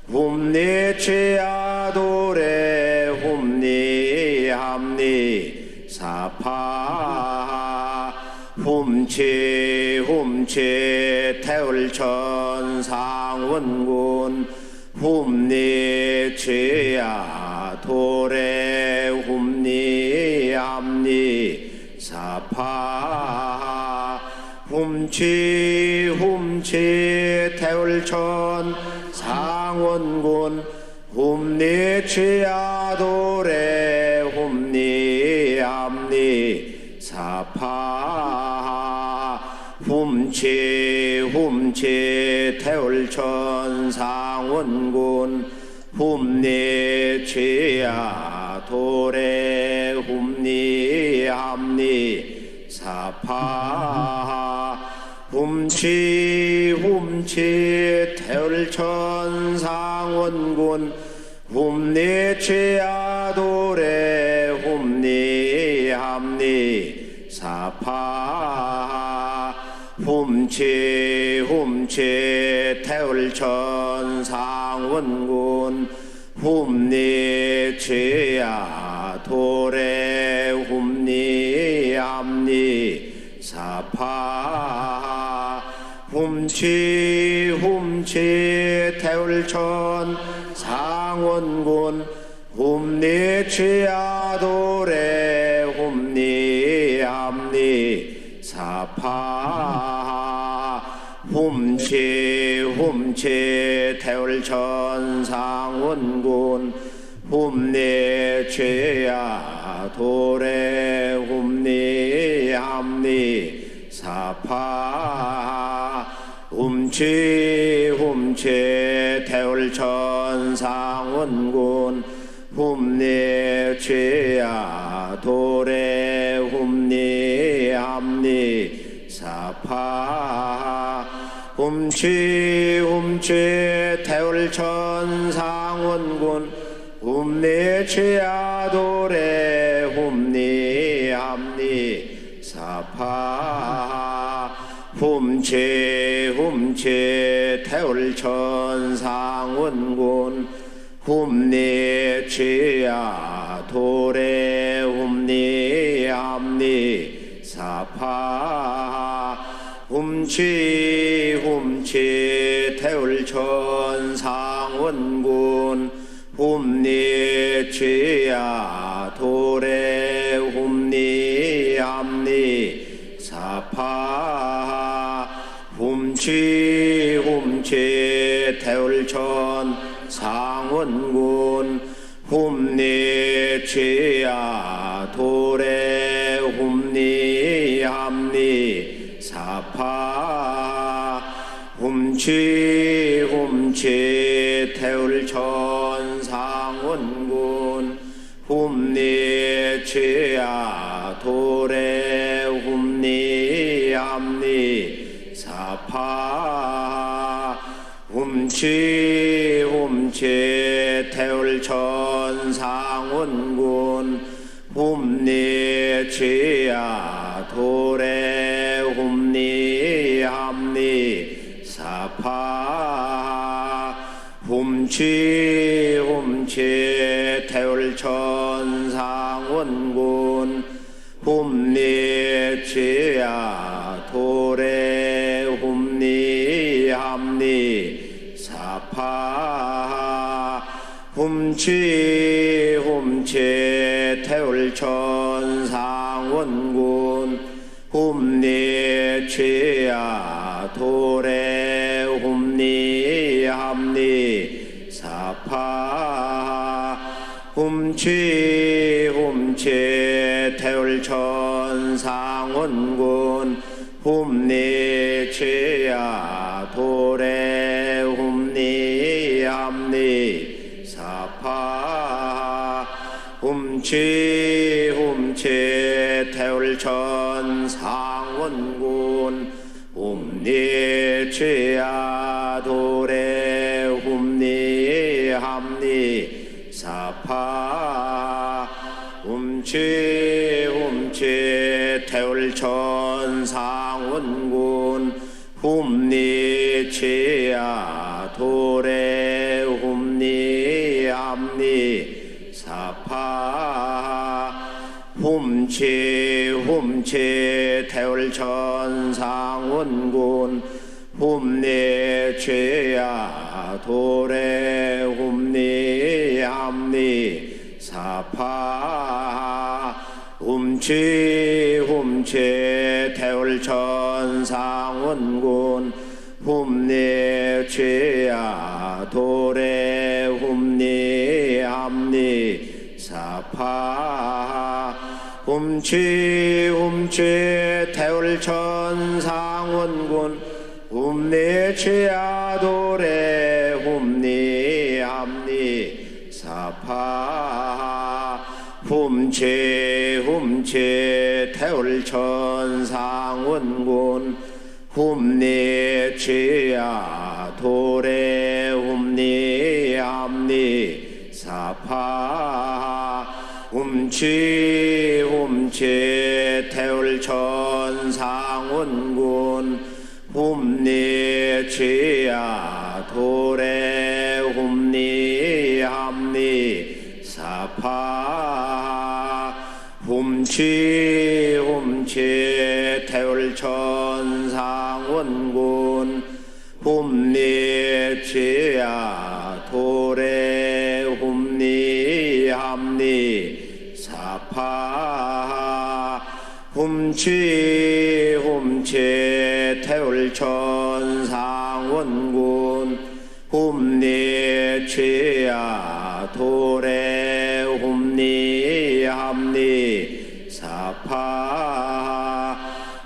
훔니 최야 도래 훔니 함니 사파 훔치 태울천 상원군 훔니 최야 도래 훔니 함니 사파 훔치 태울천 상원군 훔니 최야 도래 훔니 함니 사파 훔치 태울천 상원군 훔니 최야 도래 훔니 함니 사파 훔치 태울천 상원군 훔니 최야 도래 훔니 함니 사파 훔치 태울천 상원군 훔니 최야 도래 훔니 함니 사파 훔치 태울천 상원군 훔니 최야 도래 훔니 함니 사파 훔치 태울천 상원군 훔니 최야 도래 훔니 함니 사파 훔치 태울천 상원군 훔니 최야 도래 훔니 함니 사파 훔치 태울천 상원군 훔니 최야 도래 훔니 함니 사파 훔치 태울천 상원군 훔니 최야 도래 훔니 함니 사파 훔치 태울천 상원군 훔니 최야 도래 훔니 함니 사파 훔치 태울천 상원군 훔니 최야 도래 훔니 함니 사파 훔치 태울천 상원군 훔니 최야 도래 훔니 함니 사파 훔치 태울천 상원군 훔니 최야 도래 훔니 함니 사파 훔치 태울천 상원군 훔니 최야 도래 훔니 함니 사파 훔치 태울천 상원군 훔니 최야 도래 훔니 함니 사파 훔치 태울천 상원군 훔니 최야 도래 훔니 함니 사파 훔치 훔치 태울천 상원군 훔니 취야 도래 훔니 함니 사파 훔치 훔치 태울천 상원군 훔니 취야 도래 훔니 함니 사파 훔치 훔치 태울천 상원군 훔니 취야 도래 훔니 함니 사파 훔치 훔치 태울천 상원군 훔니 취야 도래 훔니 함니 사파 훔치 훔치 태울천 상원군 훔니 취야 도래 훔니 함니 사파 훔치 훔치 태울천 상원군 훔니 취야 도래 훔니 함니 사파 훔치 훔치 태울천 상원군 훔니 취야 도래 훔니 함니 사파 훔치 훔치 태울천 상원군 훔니 취야 도래 훔니 함니 사파 훔치 훔치 태울천 상원군 훔니 취야 도래 훔니 함니 사파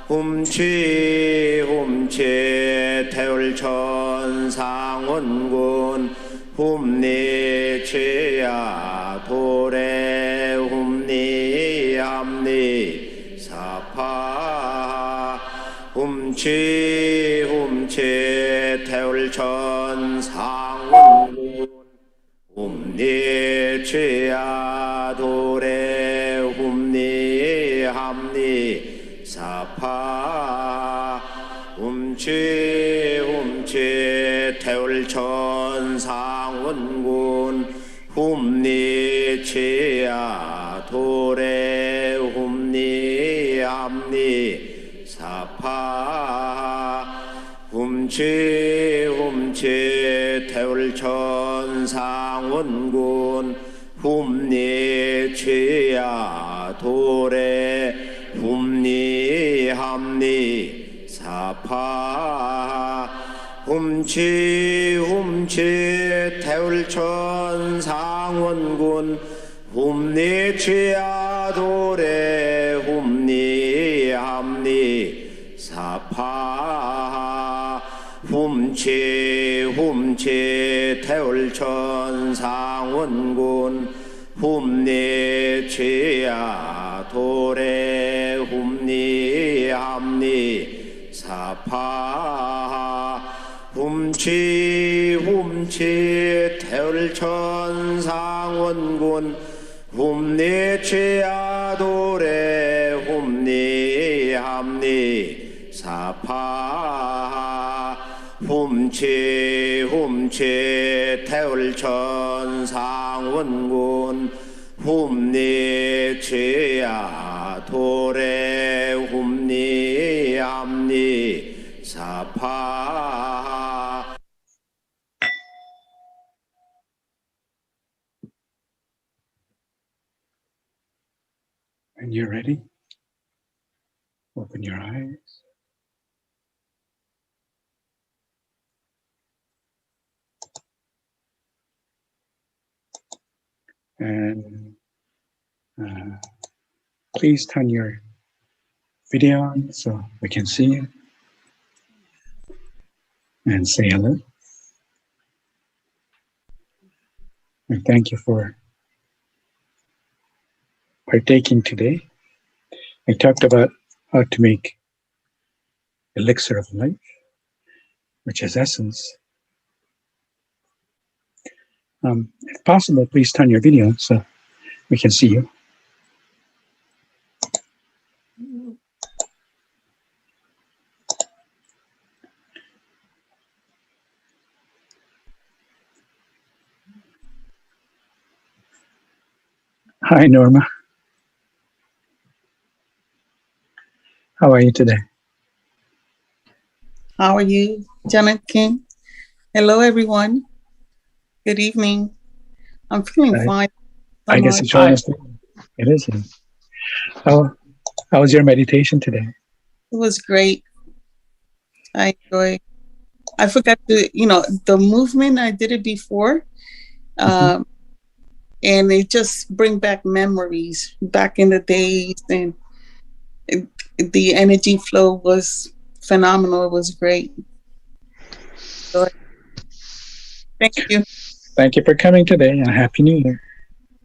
훔치 훔치 태울천 상원군 훔니 취야 도래 훔니 함니 사파 훔치 훔치 태울천 상원군 훔니 취야 도래 훔니 함니 사파 훔치 훔치 태울천 상원군 훔니 취야 도래 훔니 함니 사파 훔치 훔치 태울천 상원군 훔니 취야 도래 훔니 함니 사파 훔치 훔치 태울천 상원군 훔니 취야 도래 훔니 함니 사파 훔치 훔치 태울천 상원군 훔니 취야 도래 훔니 함니 사파 훔치 훔치 태울천 상원군 훔니 취야 도래 훔니 함니 사파 훔치 훔치 태울천 상원군 훔니 취야 도래 훔니 함니 사파 When you're ready, open your eyes. And please turn your video on so we can see you. And say hello. And thank you for partaking today. I talked about how to make elixir of life, which is essence. If possible, please turn your video so we can see you. Hi, Norma. How are you today? How are you, Jonathan? Hello, everyone. Good evening. I'm feeling fine. I guess it's almost, it is. How was your meditation today? It was great. I enjoyed. I forgot the movement. I did it before. And it just bring back memories back in the days, and the energy flow was phenomenal. It was great. So, thank you. Thank you for coming today, and Happy New Year.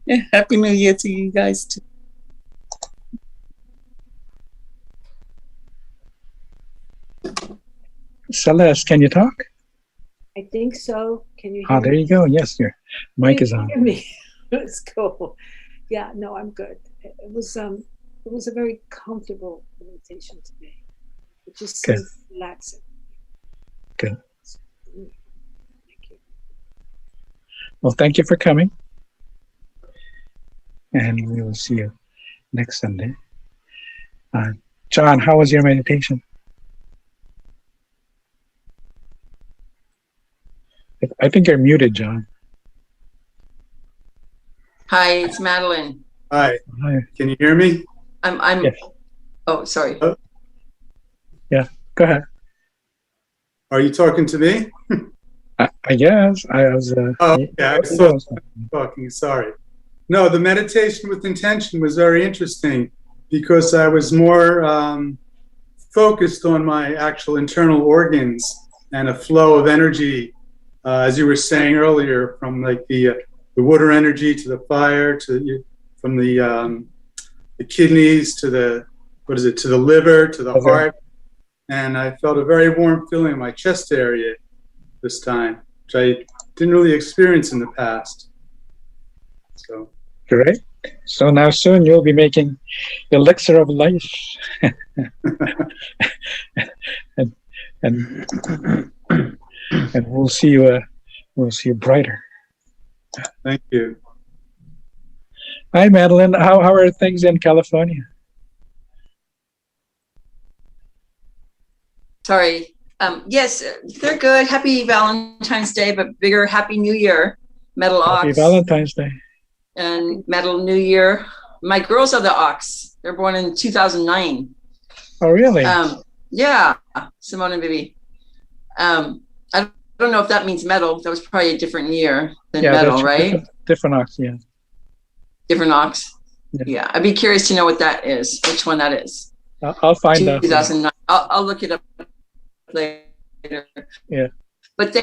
Yeah, Happy New Year to you guys too. Celeste, can you talk? I think so. Can you hear Oh, there me? you go. Yes, your mic is Can you on. hear me? It's cool. Yeah, no, I'm good. It was a very comfortable meditation today. It just Good. seemed relaxing. Good. Thank you. Well, thank you for coming. And we will see you next Sunday. John, how was your meditation? I think you're muted, John. Hi, it's Madeline. Hi, Hi. can you hear me? I'm Yes. Oh, sorry. Oh. Go ahead. Are you talking to me? I guess I was. Oh, yeah, I was talking, sorry. No, the meditation with intention was very interesting because I was more focused on my actual internal organs and a flow of energy, as you were saying earlier, from like the water energy to the fire, from the kidneys to the liver to the heart, and I felt a very warm feeling in my chest area this time, which I didn't really experience in the past. So Great. So now soon you'll be making elixir of life, and we'll see you. We'll see you brighter. thank you. Hi, Madeline. How are things in California? Sorry. Yes, they're good. Happy Valentine's Day, but bigger Happy New Year. Metal Happy Ox Valentine's Day. and Metal New Year. My girls are the Ox. They're born in 2009. Oh, really? Yeah, Simone and Vivi. I don't know if that means metal. That was probably a different year than metal, right? Different ox, yeah. Different Ox. Yeah. Yeah, I'd be curious to know what that is, which one that is. I'll find out. 2009. I'll look it up later. Yeah. But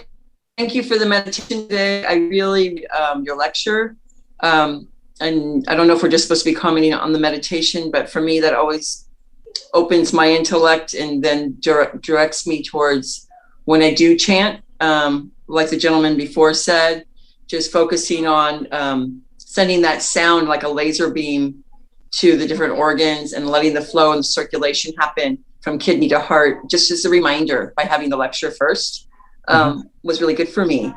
thank you for the meditation today. I really, your lecture, and I don't know if we're just supposed to be commenting on the meditation, but for me, that always opens my intellect and then directs me towards when I do chant, like the gentleman before said, just focusing on sending that sound like a laser beam to the different organs and letting the flow and circulation happen from kidney to heart, just as a reminder by having the lecture first, was really good for me.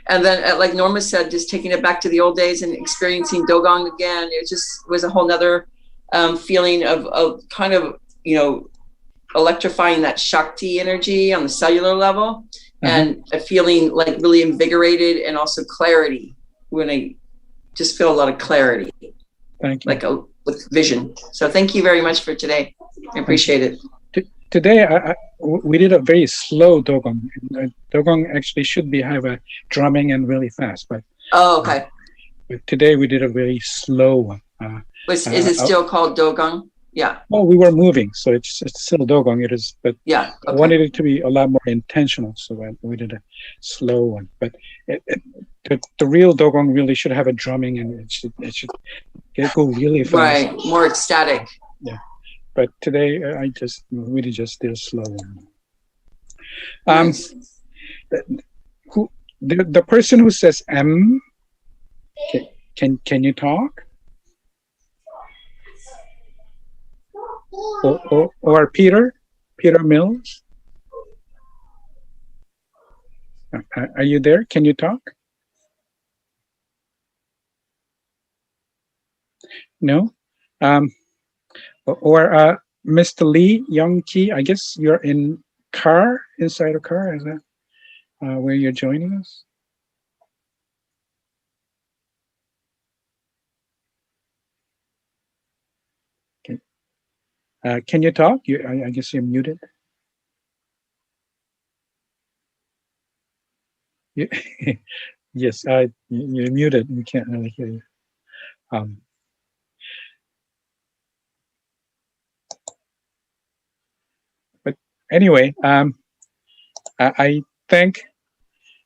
And then, like Norma said, just taking it back to the old days and experiencing Dogong again, it just was a whole nother feeling of kind of, electrifying that Shakti energy on the cellular level, and a feeling like really invigorated and also clarity when I just feel a lot of clarity. Thank you. Like with vision. So thank you very much for today. I appreciate it. Today, we did a very slow Dogong. Dogong actually should have a drumming and really fast, but Okay. but today we did a very slow one. Is it still called Dogong? Yeah, Well, we were moving, so it's still dogong. It is, but yeah. I Okay. wanted it to be a lot more intentional, so we did a slow one. But the real dogong really should have a drumming, and it should go really fast. Right, more ecstatic. But today I just really just did a slow one. Nice. The person who says M, can you talk? Or Peter Mills? Are you there? Can you talk? No? Or Mr. Lee Young Ki, I guess you're inside a car, is that where you're joining us? Okay. Can you talk? I guess you're muted. Yes, you're muted. We can't really hear you. But anyway, I thank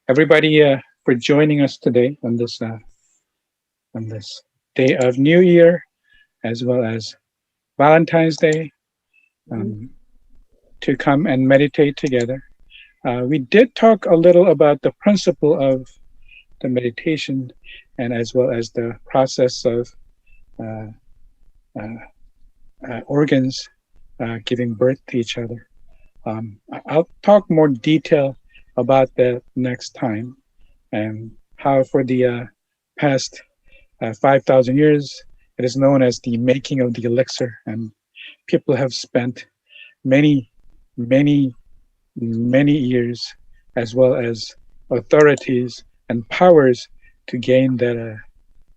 everybody for joining us today on this day of New Year, as well as Valentine's Day, to come and meditate together. We did talk a little about the principle of the meditation, and as well as the process of organs giving birth to each other. I'll talk more detail about that next time, and how for the past 5,000 years, it is known as the making of the elixir, and people have spent many years, as well as authorities and powers, to gain that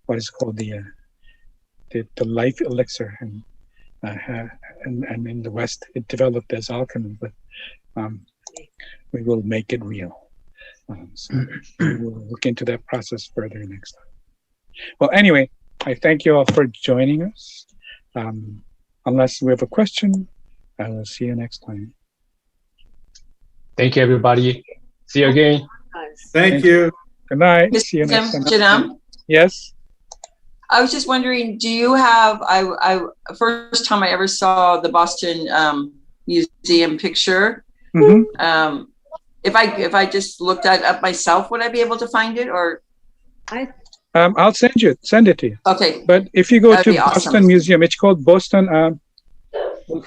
what is called the life elixir, and in the West it developed as alchemy, but we will make it real. So we will look into that process further next time. Well, anyway, I thank you all for joining us. Unless we have a question, I will see you next time. Thank you, everybody. See you again. Thank you. Good night. Mr. See you next time. Janam, Yes. I was just wondering, do you have, I first time I ever saw the Boston Museum picture, Mm-hmm. if I just looked that up myself, would I be able to find it, or? I'll send it to you. Okay. But if you go That'd to be Boston awesome. Museum, it's called Boston.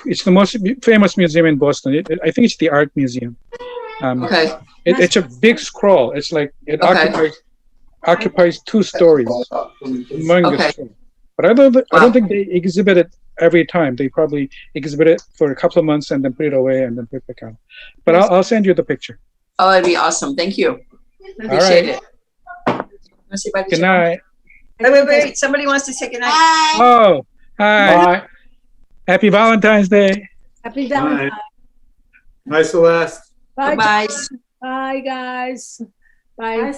It's the most famous museum in Boston. I think it's the Art Museum. Okay. It's a big scroll. It's like it Okay. occupies 2 stories. Humongous Okay. scroll. But I don't think they exhibit it every time. They probably exhibit it for a couple of months and then put it away and then put it back out. But I'll send you the picture. Oh, that'd be awesome. Thank you. Appreciate it. Let's see if I can- Good night. Wait. Somebody wants to say good night. Oh, hi. Happy Valentine's Day. Happy Valentine's. Bye, Celeste. Bye. Bye. Bye, guys. Bye.